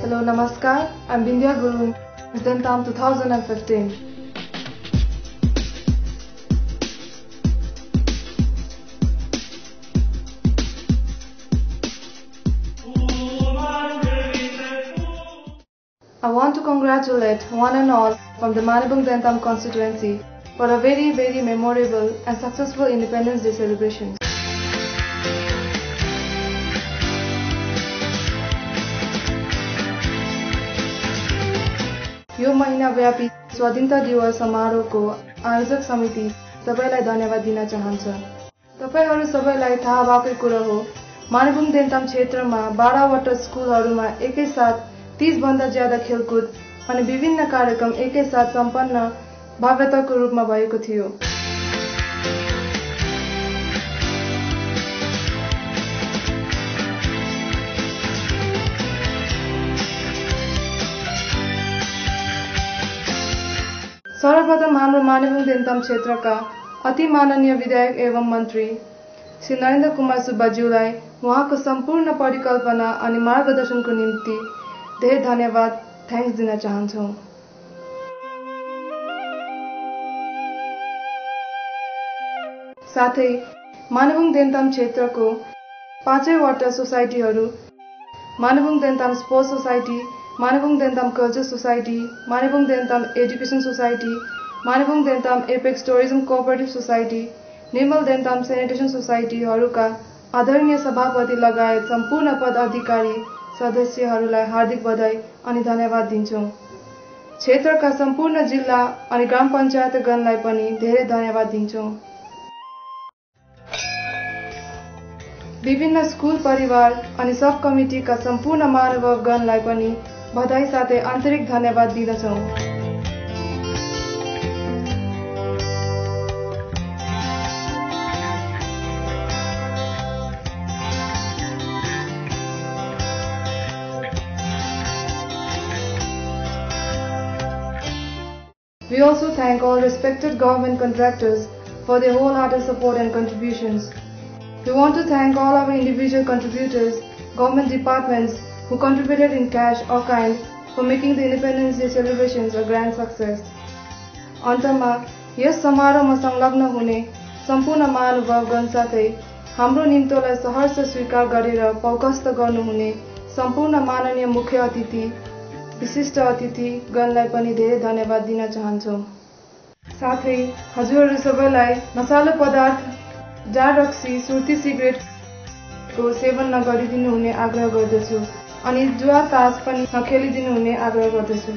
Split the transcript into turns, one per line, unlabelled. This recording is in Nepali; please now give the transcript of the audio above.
Hello, Namaskar. I'm Bindya Guru, Dentam 2015. I want to congratulate one and all from the Manibung Dentam constituency for a very memorable and successful Independence Day celebrations. यो महिनाव्यापी स्वाधीनता दिवस समारोहको आयोजक समिति सबैलाई धन्यवाद दिन चाहन्छ। तपाईहरु सबैलाई थाहा भएकै कुरा हो, मानबुङ देन्ताम क्षेत्रमा 12 वटा स्कुलहरुमा एकैसाथ 30 भन्दा ज्यादा खेलकुद अनि विभिन्न कार्यक्रम एकैसाथ सम्पन्न भव्यताको रूपमा भएको थियो। सर्वप्रथम हाम्रो मानबुङ देन्ताम क्षेत्रका अति माननीय विधायक एवं मन्त्री श्री नरेन्द्र कुमार सुब्बाज्यूलाई उहाँको सम्पूर्ण परिकल्पना अनि मार्गदर्शनको निम्ति धेरै धन्यवाद थ्यांक्स दिन चाहन्छौं। साथै मानबुङ देन्ताम क्षेत्रको 5 वटा सोसाइटीहरू Manbung Dentam sports society, Manbung Dentam culture society, Manbung Dentam education society, Manbung Dentam apex tourism cooperative society, Nirmal Dentam sanitation सोसाइटीहरूका आदरणीय सभापति लगायत सम्पूर्ण पदाधिकारी सदस्यहरूलाई हार्दिक बधाई अनि धन्यवाद दिन्छौं। क्षेत्रका सम्पूर्ण जिल्ला अनि ग्राम पञ्चायतगणलाई पनि धेरै धन्यवाद दिन्छौं। विभिन्न स्कुल परिवार अनि सब कमिटीका सम्पूर्ण महानुभावगणलाई पनि बधाई साथै आन्तरिक धन्यवाद दिदछौं। We also thank all respected government contractors for their wholehearted support and contributions. We want to thank all our individual contributors, government departments who contributed in cash or kind for making the Independence Day celebrations a grand success. अन्तमा यस समारोहमा संलग्न हुने सम्पूर्ण महानुभावगण साथै हाम्रो निम्तोलाई सहर्ष स्वीकार गरेर पौकस्त गर्नुहुने सम्पूर्ण माननीय मुख्य अतिथि, विशिष्ट अतिथि गणलाई पनि धेरै धन्यवाद दिन चाहन्छौं। साथै हजुरहरू सबैलाई नशालु पदार्थ, जाड रक्सी, सुर्ती सिगरेटको सेवन नगरिदिनु हुने आग्रह गर्दछु अनि जुवा तास पनि नखेलिदिनु हुने आग्रह गर्दछु।